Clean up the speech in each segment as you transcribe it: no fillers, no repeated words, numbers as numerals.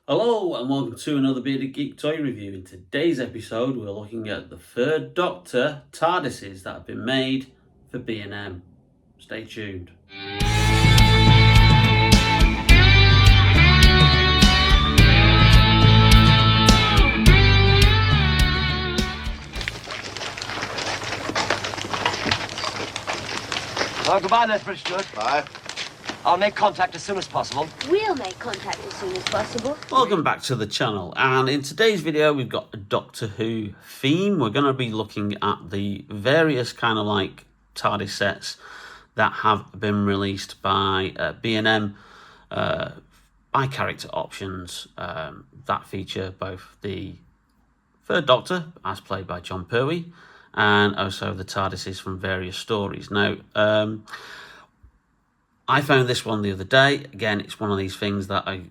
Hello and welcome to another Bearded Geek toy review. In today's episode we're looking at the Third Doctor TARDISes that have been made for B&M. Stay tuned. Well, goodbye, Lethbridge Stewart. Bye. I'll make contact as soon as possible. We'll make contact as soon as possible. Welcome back to the channel, and in today's video we've got a Doctor Who theme. We're going to be looking at the various kind of like TARDIS sets that have been released by B&M by character options that feature both the Third Doctor, as played by John Pertwee, and also the TARDISes from various stories. Now, I found this one the other day. Again, it's one of these things that I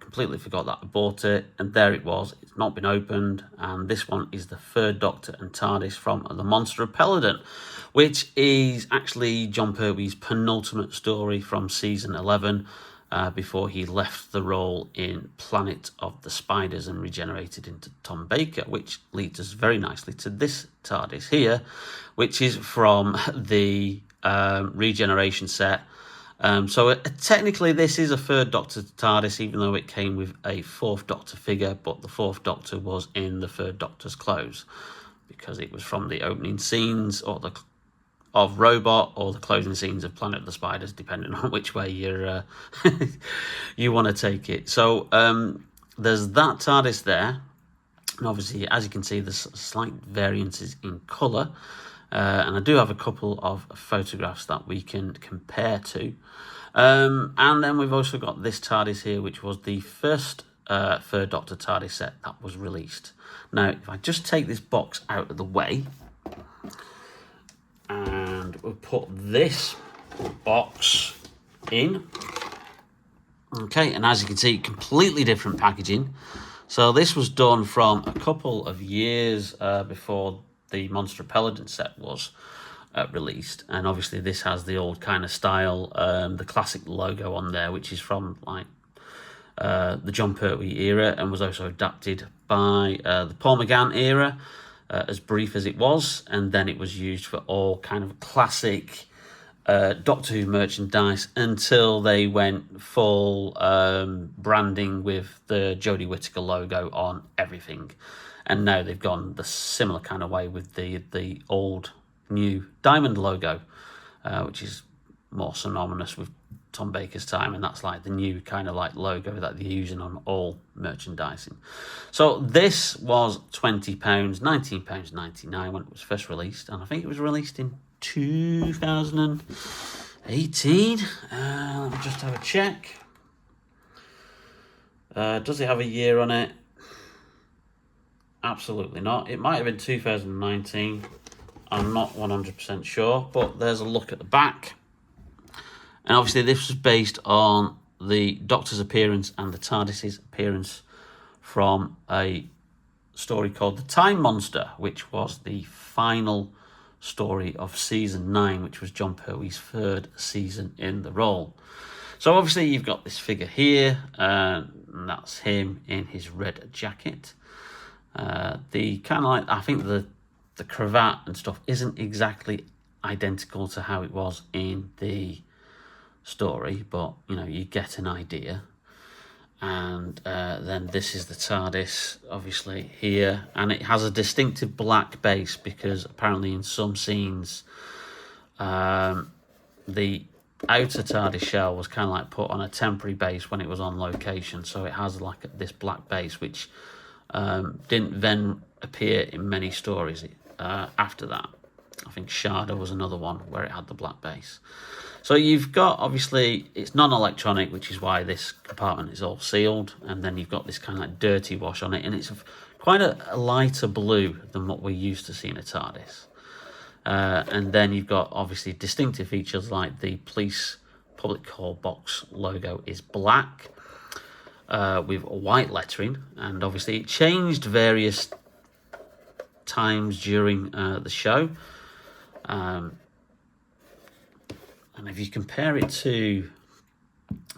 completely forgot that I bought it, and there it was. It's not been opened, and this one is the Third Doctor and TARDIS from the Monster of Peladon, which is actually John Pertwee's penultimate story from season 11, before he left the role in Planet of the Spiders and regenerated into Tom Baker, which leads us very nicely to this TARDIS here, which is from the regeneration set. So technically this is a Third Doctor TARDIS, even though it came with a Fourth Doctor figure, but the Fourth Doctor was in the Third Doctor's clothes because it was from the opening scenes of Robot or the closing scenes of Planet of the Spiders, depending on which way you're you want to take it. So there's that TARDIS there, and obviously, as you can see, there's slight variances in colour. And I do have a couple of photographs that we can compare to. And then we've also got this TARDIS here, which was the first Third Doctor TARDIS set that was released. Now, if I just take this box out of the way, and we'll put this box in. Okay, and as you can see, completely different packaging. So this was done from a couple of years before the Monster of Peladon set was released, and obviously this has the old kind of style, the classic logo on there, which is from like the John Pertwee era, and was also adapted by the Paul McGann era, as brief as it was, and then it was used for all kind of classic Doctor Who merchandise until they went full branding with the Jodie Whittaker logo on everything. And now they've gone the similar kind of way with the old new diamond logo, which is more synonymous with Tom Baker's time, and that's like the new kind of like logo that they're using on all merchandising. So this was £20, £19.99 when it was first released, and I think it was released in 2018. Let me just have a check. Does it have a year on it? Absolutely not. It might have been 2019. I'm not 100% sure, but there's a look at the back. And obviously this was based on the Doctor's appearance and the TARDIS's appearance from a story called The Time Monster, which was the final story of season 9, which was John Pertwee's third season in the role. So obviously you've got this figure here, and that's him in his red jacket. The kind of like, I think the cravat and stuff isn't exactly identical to how it was in the story, but you know, you get an idea. And then this is the TARDIS, obviously here, and it has a distinctive black base because apparently in some scenes the outer TARDIS shell was kind of like put on a temporary base when it was on location, so it has like this black base which didn't then appear in many stories after that. I think Sharda was another one where it had the black base. So you've got, obviously, it's non-electronic, which is why this compartment is all sealed, and then you've got this kind of like dirty wash on it, and it's quite a lighter blue than what we're used to seeing a TARDIS. And then you've got, obviously, distinctive features like the police public call box logo is black, with white lettering, and obviously it changed various times during the show. And if you compare it to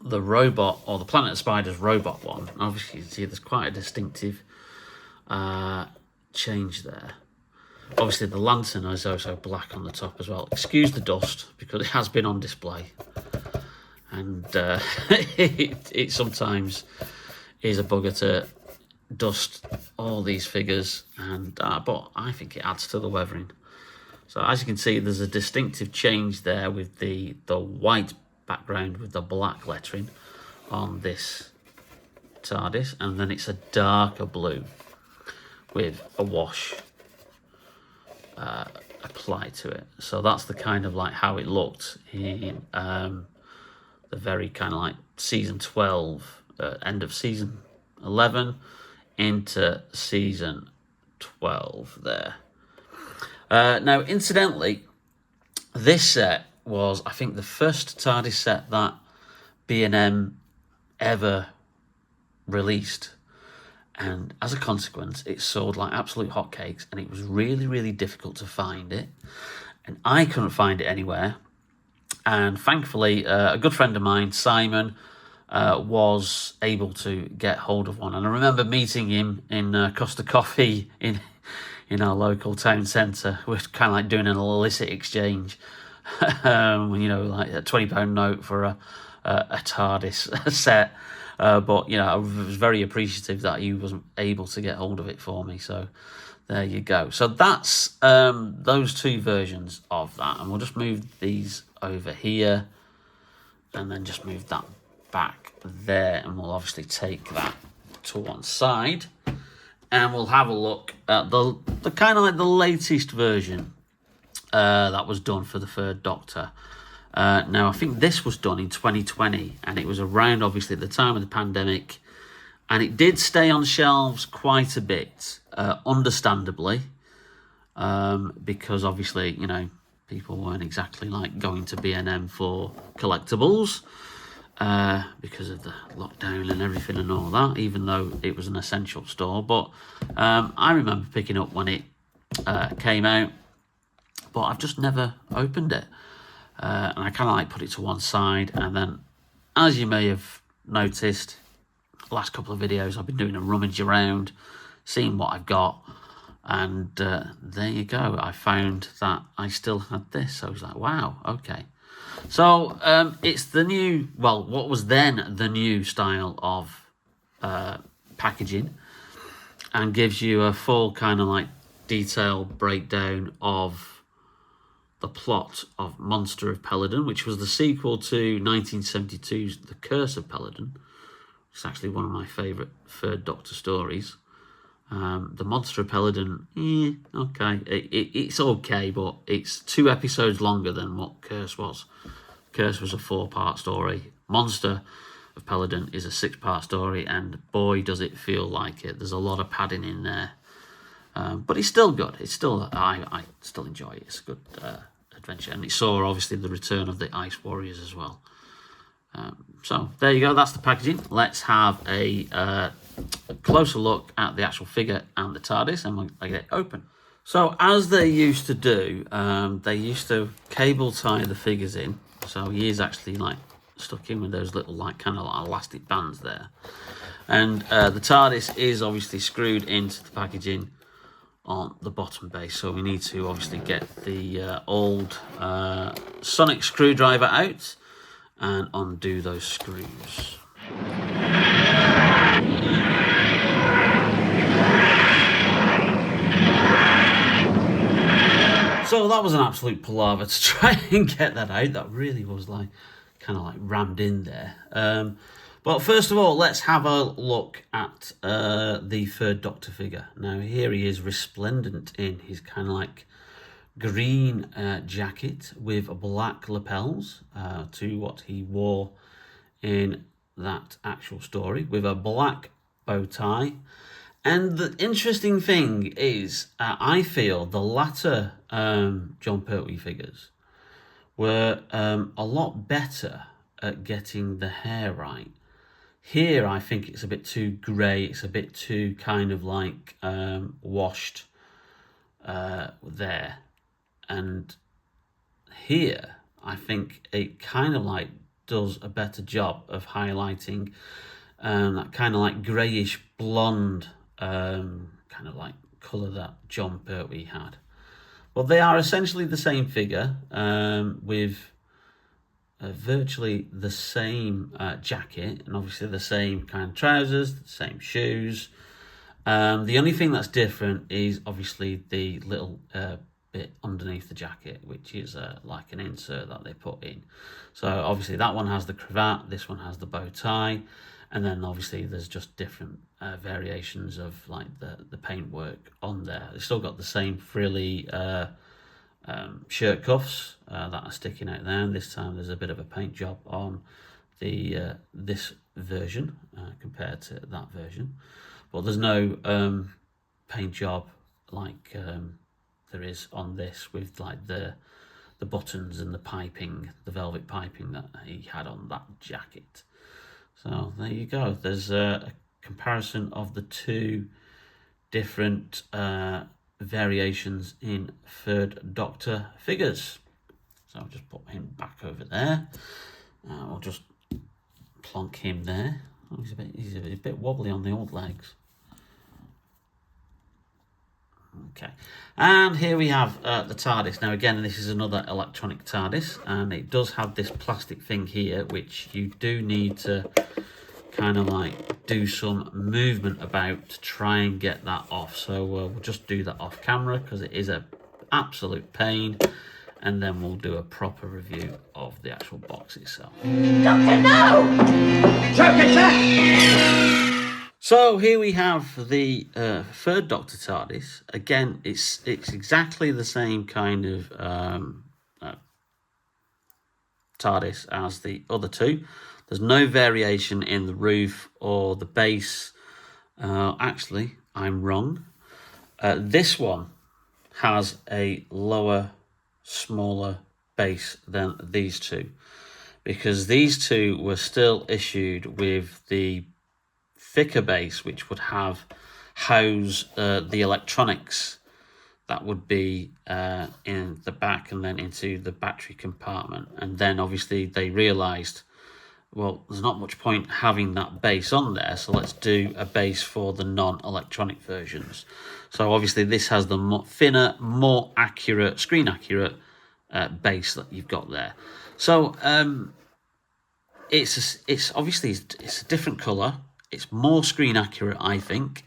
the robot, or the Planet of Spiders robot one, obviously you can see there's quite a distinctive change there. Obviously the lantern is also black on the top as well. Excuse the dust, because it has been on display. And it sometimes is a bugger to dust all these figures, and but I think it adds to the weathering. So as you can see, there's a distinctive change there with the white background with the black lettering on this TARDIS, and then it's a darker blue with a wash applied to it. So that's the kind of like how it looked in the very kind of like season 12, end of season 11 into season 12 there. Now, incidentally, this set was, I think, the first TARDIS set that B&M ever released. And as a consequence, it sold like absolute hotcakes, and it was really, really difficult to find it. And I couldn't find it anywhere. And thankfully, a good friend of mine, Simon, was able to get hold of one. And I remember meeting him in Costa Coffee in our local town centre. We're kind of like doing an illicit exchange. Like a £20 note for a TARDIS set. But, I was very appreciative that he wasn't able to get hold of it for me. So there you go. So that's those two versions of that. And we'll just move these over here and then just move that back there. And we'll obviously take that to one side. And we'll have a look at the kind of like the latest version that was done for the Third Doctor. Now, I think this was done in 2020, and it was around, obviously, at the time of the pandemic, and it did stay on shelves quite a bit, understandably, because, obviously, people weren't exactly, like, going to B&M for collectibles, because of the lockdown and everything and all that, even though it was an essential store. But I remember picking up when it came out, but I've just never opened it. And I kind of like put it to one side, and then, as you may have noticed, the last couple of videos I've been doing a rummage around, seeing what I've got, and there you go. I found that I still had this, so I was like, wow, okay. So it's the new, well, what was then the new style of packaging, and gives you a full kind of like detailed breakdown of the plot of Monster of Peladon, which was the sequel to 1972's The Curse of Peladon. It's actually one of my favourite Third Doctor stories. The Monster of Peladon, okay. It's okay, but it's 2 episodes longer than what Curse was. Curse was a 4-part story. Monster of Peladon is a 6-part story, and boy, does it feel like it. There's a lot of padding in there. But it's still good. It's still, I still enjoy it. It's a good adventure. And it saw, obviously, the return of the Ice Warriors as well. So, there you go. That's the packaging. Let's have a closer look at the actual figure and the TARDIS, and we'll get it open. So, as they used to do, they used to cable tie the figures in. So, he is actually, like, stuck in with those little, like, kind of like elastic bands there. And the TARDIS is obviously screwed into the packaging on the bottom base, so we need to obviously get the old sonic screwdriver out and undo those screws. So that was an absolute palaver to try and get that out. That really was like kind of like rammed in there. But first of all, let's have a look at the Third Doctor figure. Now, here he is, resplendent in his kind of like green jacket with black lapels to what he wore in that actual story, with a black bow tie. And the interesting thing is, I feel the latter John Pertwee figures were a lot better at getting the hair right. Here, I think it's a bit too grey. It's a bit too kind of like washed there. And here, I think it kind of like does a better job of highlighting that kind of like greyish blonde kind of like colour that John Pertwee had. Well, they are essentially the same figure with virtually the same jacket, and obviously the same kind of trousers, the same shoes. The only thing that's different is obviously the little bit underneath the jacket, which is like an insert that they put in. So obviously that one has the cravat, this one has the bow tie, and then obviously there's just different variations of like the paintwork on there. They've still got the same frilly shirt cuffs that are sticking out there, and this time there's a bit of a paint job on the this version compared to that version, but there's no paint job like there is on this, with like the buttons and the piping, the velvet piping that he had on that jacket. So there you go. There's a comparison of the two different variations in Third Doctor figures. So I'll just put him back over there. I'll just plonk him there. Oh, he's a bit wobbly on the old legs. Okay, and here we have the TARDIS. Now again, this is another electronic TARDIS, and it does have this plastic thing here, which you do need to kind of like do some movement about to try and get that off. So we'll just do that off camera because it is an absolute pain, and then we'll do a proper review of the actual box itself. Doctor, no! Choke attack! So here we have the Third Doctor TARDIS. Again, it's exactly the same kind of TARDIS as the other two. There's no variation in the roof or the base. Actually, I'm wrong. This one has a lower, smaller base than these two, because these two were still issued with the thicker base, which would have house the electronics that would be in the back and then into the battery compartment. And then obviously they realized, well, there's not much point having that base on there, so let's do a base for the non-electronic versions. So obviously this has the thinner, more accurate, screen accurate base that you've got there. So it's obviously it's a different color. It's more screen accurate, I think,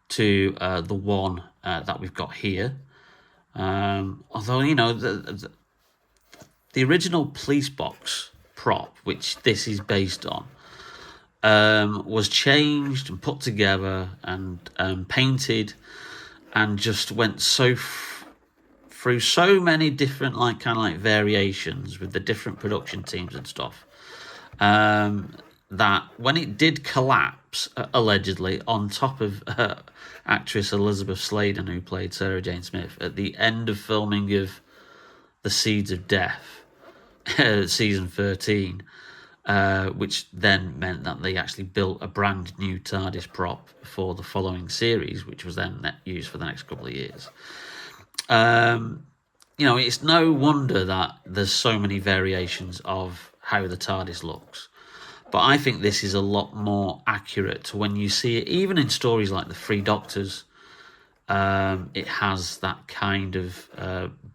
to the one that we've got here. Although, you know, the original police box prop, which this is based on, was changed and put together and painted, and just went through so many different kind of variations with the different production teams and stuff. That when it did collapse, allegedly, on top of actress Elizabeth Sladen, who played Sarah Jane Smith, at the end of filming of The Seeds of Death, season 13, which then meant that they actually built a brand new TARDIS prop for the following series, which was then used for the next couple of years. You know, it's no wonder that there's so many variations of how the TARDIS looks. But I think this is a lot more accurate to when you see it, even in stories like The Three Doctors. It has that kind of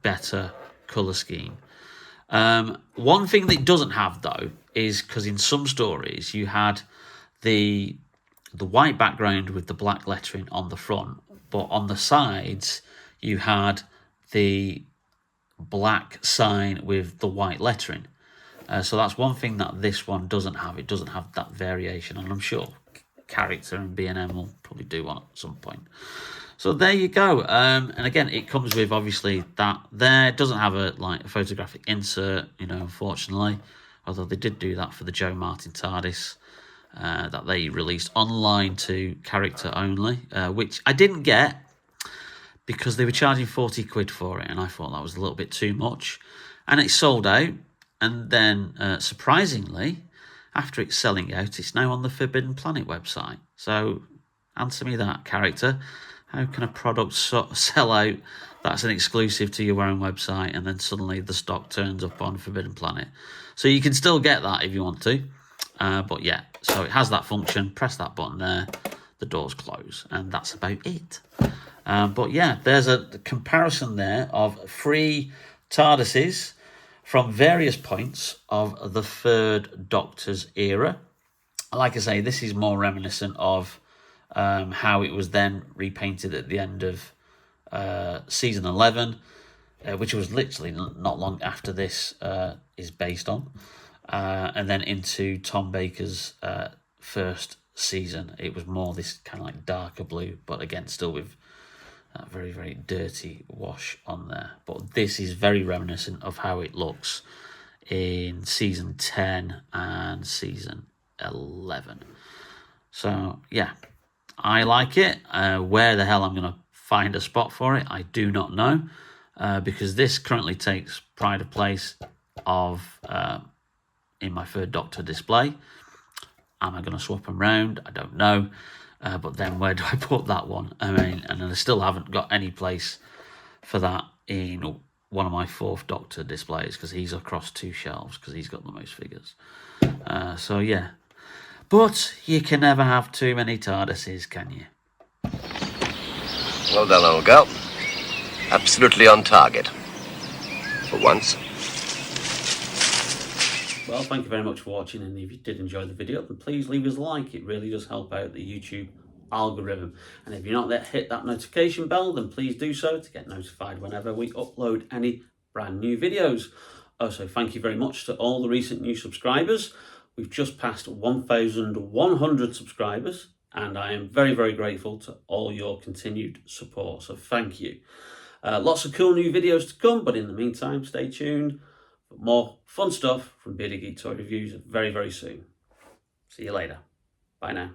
better colour scheme. One thing that it doesn't have, though, is because in some stories you had the white background with the black lettering on the front, but on the sides you had the black sign with the white lettering. So that's one thing that this one doesn't have. It doesn't have that variation, and I'm sure Character and B&M will probably do one at some point. So there you go. And again, it comes with obviously that there. It doesn't have a photographic insert, you know, unfortunately. Although they did do that for the Joe Martin TARDIS that they released online to Character only, which I didn't get because they were charging 40 quid for it, and I thought that was a little bit too much. And it sold out. And then, surprisingly, after it's selling out, it's now on the Forbidden Planet website. So, answer me that, Character. How can a product sell out that's an exclusive to your own website, and then suddenly the stock turns up on Forbidden Planet? So you can still get that if you want to. But yeah, so it has that function. Press that button there, the doors close, and that's about it. But yeah, there's a comparison there of 3 TARDISes from various points of the Third Doctor's era. Like I say, this is more reminiscent of how it was then repainted at the end of season 11, which was literally not long after this is based on. And then into Tom Baker's first season, it was more this kind of like darker blue, but again, still with that very, very dirty wash on there. But this is very reminiscent of how it looks in season 10 and season 11. So, yeah, I like it. Where the hell I'm going to find a spot for it, I do not know, because this currently takes pride of place of in my Third Doctor display. Am I going to swap them round? I don't know. But then where do I put that one? I mean, and I still haven't got any place for that in one of my Fourth Doctor displays, because he's across 2 shelves, because he's got the most figures. So, yeah. But you can never have too many TARDISes, can you? Well done, old girl. Absolutely on target. For once. Well, thank you very much for watching, and if you did enjoy the video, then please leave us a like. It really does help out the YouTube algorithm. And if you're not yet hit that notification bell, then please do so to get notified whenever we upload any brand new videos. Also, thank you very much to all the recent new subscribers. We've just passed 1,100 subscribers, and I am very, very grateful to all your continued support. So thank you. Lots of cool new videos to come, but in the meantime, stay tuned for more fun stuff from Bearded Geek Toy Reviews very, very soon. See you later. Bye now.